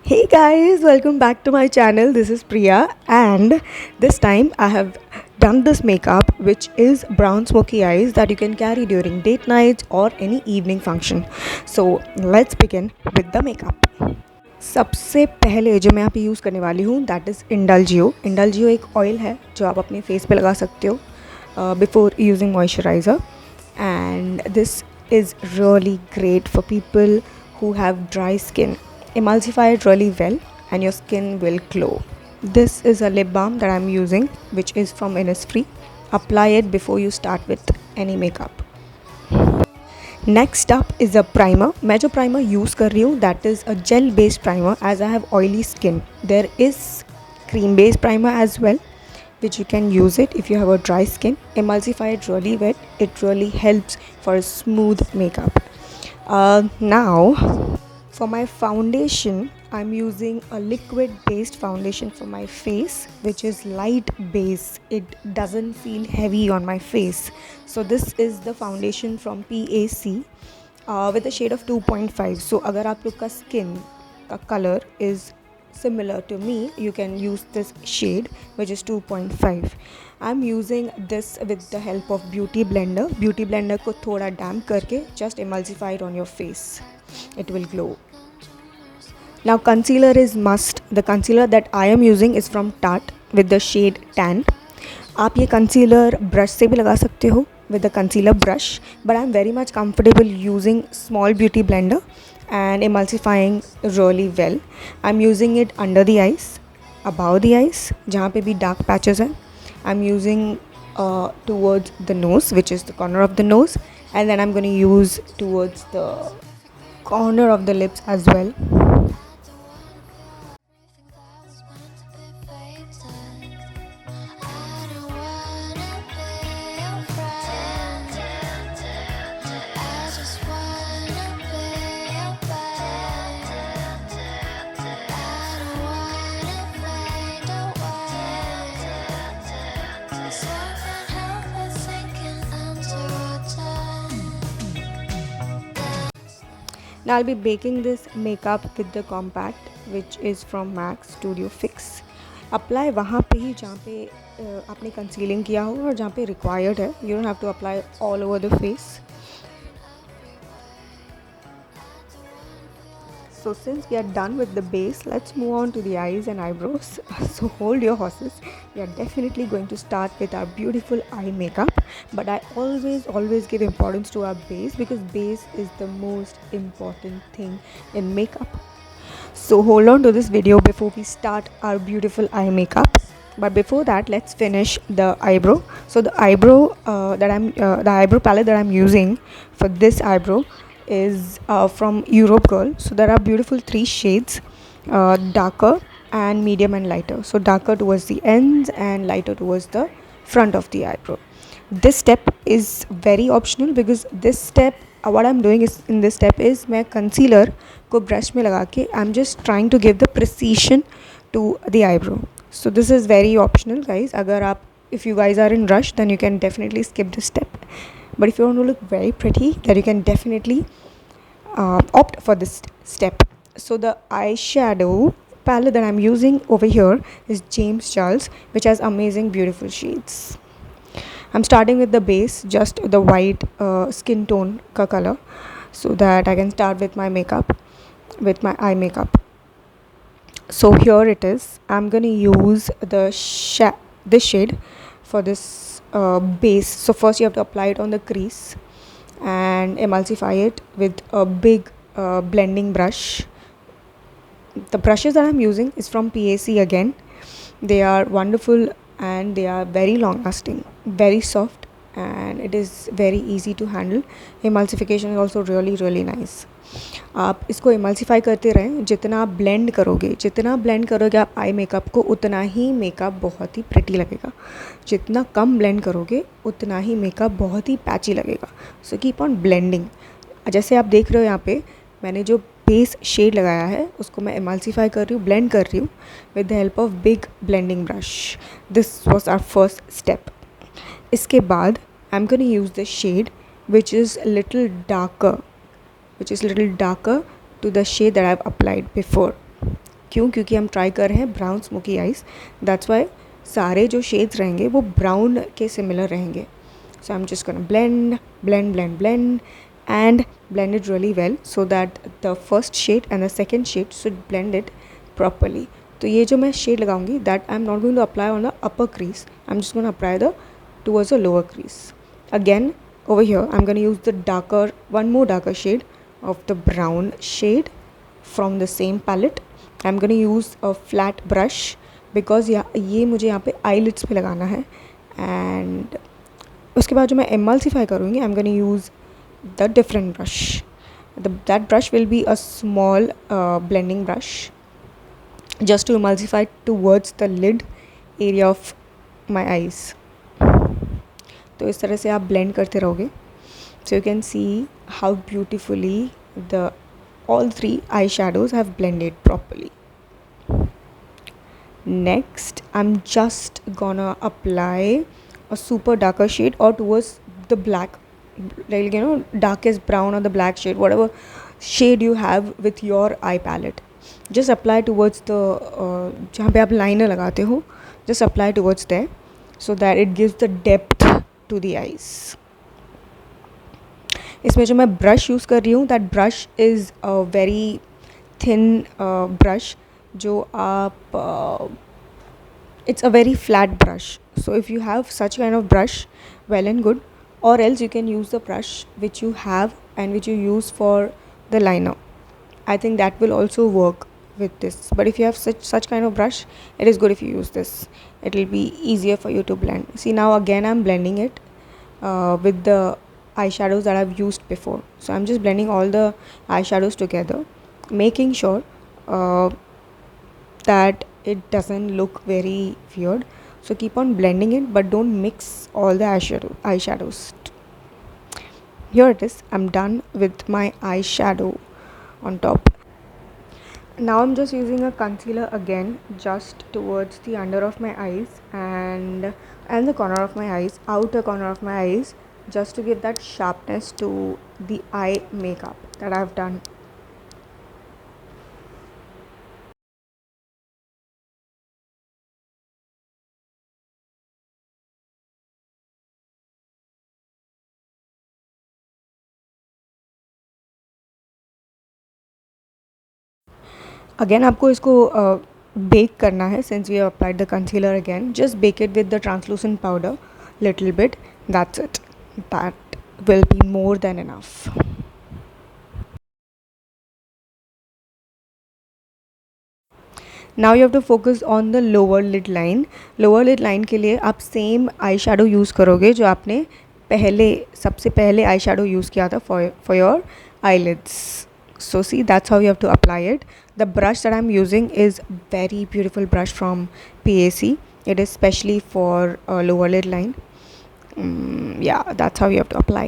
Hey guys, welcome back to my channel. This is Priya, and this time I have done this makeup which is brown smoky eyes that you can carry during date nights or any evening function. So let's begin with the makeup. सबसे पहले जो मैं यहाँ पे use करने वाली हूँ that is इंडलजियो एक ऑयल है जो आप अपने फेस पे लगा सकते हो before using moisturiser, and this is really great for people who have dry skin. Emulsify it really well and your skin will glow. This is a lip balm that I'm using which is from Innisfree. Apply it before you start with any makeup. Next up is a primer. मैं जो primer use कर रही हूँ that is a gel based primer as I have oily skin. There is cream based primer as well which you can use it if you have a dry skin. Emulsify it really well. It really helps for a smooth makeup. Now for my foundation, I'm using a liquid based foundation for my face which is light base. It doesn't feel heavy on my face. So this is the foundation from PAC with the shade of 2.5. So अगर आप लोग का skin का color is similar to me, you can use this shade which is 2.5. I'm using this with the help of beauty blender. Beauty blender को थोड़ा damp करके just emulsify it on your face. It will glow. Now concealer is must. The concealer that I am using is from Tarte with the shade tan. आप ये concealer brush से भी लगा सकते हो with the concealer brush, but I'm very much comfortable using small beauty blender and emulsifying really well. I'm using it under the eyes, above the eyes, जहाँ पे भी dark patches हैं. I'm using towards the nose, which is the corner of the nose, and then I'm going to use towards the corner of the lips as well. Now I'll be baking this makeup with the compact which is from MAC Studio Fix. Apply वहाँ पे ही जहाँ पे आपने concealing किया हो और जहाँ पे required है. You don't have to apply all over the face. So since we are done with the base, let's move on to the eyes and eyebrows. So hold your horses. We are definitely going to start with our beautiful eye makeup, but I always give importance to our base because base is the most important thing in makeup. So hold on to this video before we start our beautiful eye makeup. But before that, let's finish the eyebrow. So the eyebrow the eyebrow palette that I'm using for this eyebrow is from Europe Girl. So there are beautiful 3 shades, darker and medium and lighter. So darker towards the ends and lighter towards the front of the eyebrow. This step is very optional because this step what I'm doing is in this step is मैं concealer को brush में लगा के I'm just trying to give the precision to the eyebrow. So this is very optional guys. अगर आप if you guys are in rush then you can definitely skip this step. But if you want to look very pretty, then you can definitely opt for this step. So the eyeshadow palette that I'm using over here is James Charles, which has amazing beautiful shades. I'm starting with the base, just the white skin tone ka color, so that I can start with my makeup, with my eye makeup. So here it is. I'm gonna use this shade for this base. So first you have to apply it on the crease and emulsify it with a big blending brush. The brushes that I'm using is from PAC again. They are wonderful and they are very long lasting, very soft, and it is very easy to handle. Emulsification is also really nice. आप इसको emulsify करते रहें. जितना आप blend करोगे आप eye makeup को उतना ही मेकअप बहुत ही प्रिटी लगेगा. जितना कम ब्लेंड करोगे उतना ही मेकअप बहुत ही पैची लगेगा. So keep on blending. जैसे आप देख रहे हो यहाँ पे मैंने जो बेस शेड लगाया है उसको मैं इमल्सीफाई कर रही हूँ, ब्लेंड कर रही हूँ with the help of big blending brush. This was our first step. इसके बाद I am gonna use the shade which is little darker to the shade that I've applied before. क्यों? क्योंकि हम ट्राई कर रहे हैं brown smoky eyes, that's why सारे जो शेड्स रहेंगे वो ब्राउन के सिमिलर रहेंगे. So I'm just gonna blend and blend it really well so that the first shade and the second shade should blend it properly. तो ये जो मैं shade लगाऊंगी, that I'm not going to apply on the upper crease, I'm just going to apply the towards the lower crease. Again over here I'm going to use the darker, one more darker shade of the brown shade from the same palette. I'm going to use a flat brush because ये मुझे यहाँ पे eyelids पे लगाना है. And उसके बाद जो मैं एमल्सिफाई करूँगी, I am gonna use the different brush. That brush will be a small blending brush just to emulsify towards the lid area of my eyes. तो इस तरह से आप ब्लेंड करते रहोगे. So you can see how beautifully the all 3 eyeshadows have blended properly. Next I'm just gonna apply a super darker shade or towards the black, like darkest brown or the black shade, whatever shade you have with your eye palette. Just apply towards the जहाँ पे आप liner लगाते हो, just apply towards there so that it gives the depth to the eyes. इसमें जो मैं brush use कर रही हूँ, that brush is a very thin brush जो आप it's a very flat brush. So if you have such kind of brush, well and good, or else you can use the brush which you have and which you use for the liner. I think that will also work with this, but if you have such kind of brush, it is good if you use this. It will be easier for you to blend. See, now again I'm blending it with the eyeshadows that I've used before. So I'm just blending all the eyeshadows together, making sure that it doesn't look very weird. So keep on blending it, but don't mix all the eyeshadows. Here it is. I'm done with my eyeshadow on top. Now I'm just using a concealer again, just towards the under of my eyes and the corner of my eyes, outer corner of my eyes, just to give that sharpness to the eye makeup that I've done. Again आपको इसको bake करना है. Since we have applied the concealer again, just bake it with the translucent powder little bit. That's it. That will be more than enough. Now you have to focus on the lower lid line. Lower lid line के लिए आप same eye shadow use करोगे जो आपने सबसे पहले eye shadow use किया था for your eyelids. So see, that's how you have to apply it. The brush that I'm using is very beautiful brush from PAC. It is specially for lower lid line. Yeah, that's how you have to apply.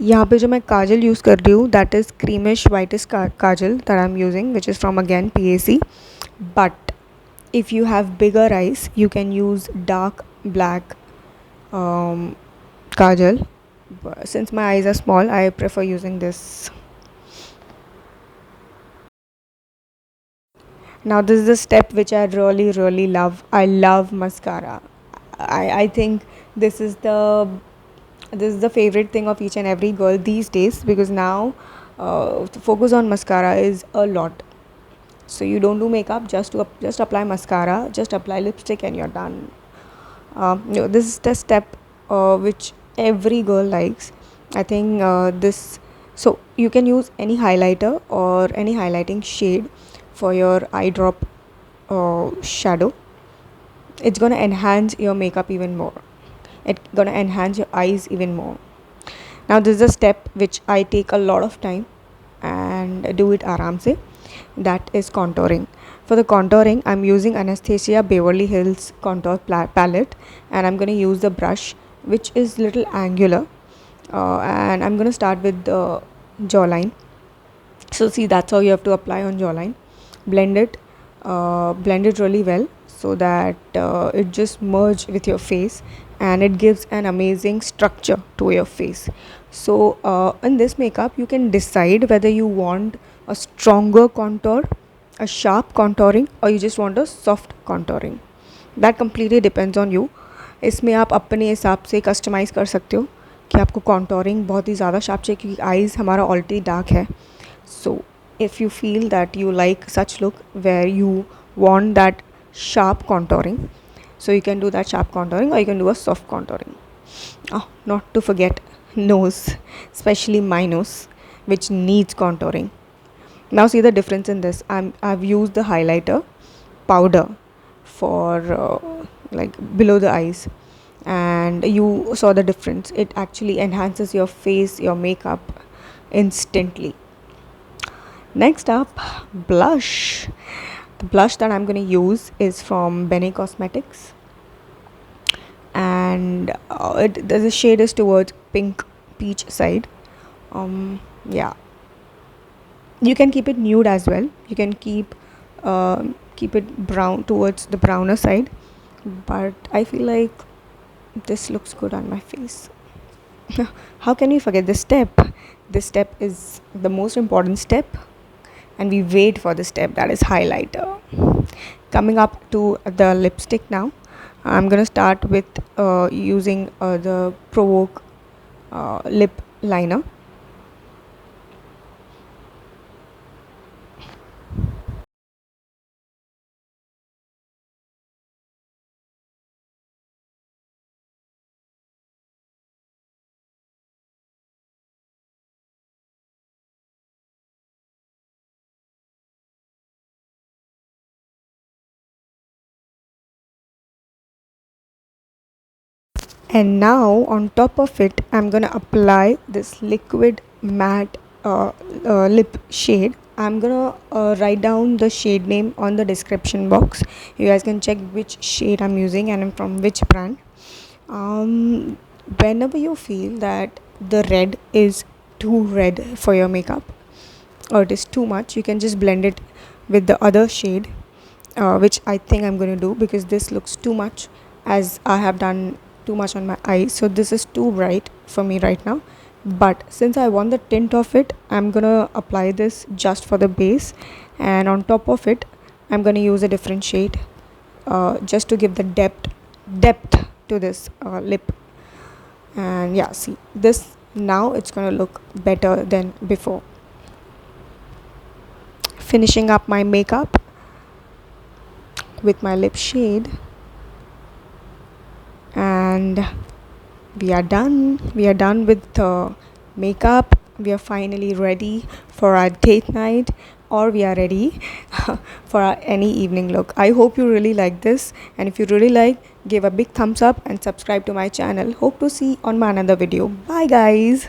यहाँ पे जो मैं काजल use कर रही हूँ, that is creamish whitish Kajal that I am using, which is from again PAC. But if you have bigger eyes, you can use dark black kajal. Since my eyes are small, I prefer using this. Now this is the step which I really love. I love mascara. I think this is the favorite thing of each and every girl these days, because now the focus on mascara is a lot. So you don't do makeup, just apply mascara, just apply lipstick, and you're done. This is the step which every girl likes. I think this. So you can use any highlighter or any highlighting shade for your eye drop shadow. It's gonna enhance your makeup even more. It's gonna enhance your eyes even more. Now this is a step which I take a lot of time and do it aram se. That is contouring. For the contouring, I'm using Anastasia Beverly Hills contour palette, and I'm going to use the brush which is little angular, and I'm going to start with the jawline. So see, that's how you have to apply on jawline. Blend it, blend it really well so that it just merge with your face and it gives an amazing structure to your face. So in this makeup you can decide whether you want a stronger contour, a sharp contouring, or you just want a soft contouring. That completely depends on you. इसमें आप अपने हिसाब से customise कर सकते हो कि आपको कॉन्टोरिंग बहुत ही ज़्यादा शार्प चाहिए, क्योंकि आइज़ हमारा ऑलरेडी डार्क है. So if you feel that you like such look where you want that sharp contouring, so you can do that sharp contouring, or you can do a soft contouring. Not to forget nose, especially my nose, which needs contouring. Now see the difference in this. I've used the highlighter powder for like below the eyes, and you saw the difference. It actually enhances your face, your makeup instantly. Next up, blush. The blush that I'm going to use is from Bene Cosmetics, and the shade is towards pink peach side. Yeah, you can keep it nude as well. You can keep it brown towards the browner side, but I feel like this looks good on my face. How can we forget this step? This step is the most important step, and we wait for the step, that is highlighter. Coming up to the lipstick now, I'm gonna start with using the Provoke lip liner. And now on top of it, I'm gonna apply this liquid matte lip shade. I'm gonna write down the shade name on the description box. You guys can check which shade I'm using and from which brand. Whenever you feel that the red is too red for your makeup, or it is too much, you can just blend it with the other shade, which I think I'm going to do, because this looks too much, as I have done too much on my eyes. So this is too bright for me right now, but since I want the tint of it, I'm gonna apply this just for the base, and on top of it I'm gonna use a different shade just to give the depth to this lip. And yeah, see this, now it's gonna look better than before. Finishing up my makeup with my lip shade, and we are done with the makeup. We are finally ready for our date night, or we are ready for our any evening look. I hope you really like this, and if you really like, give a big thumbs up and subscribe to my channel. Hope to see on my another video. Bye guys.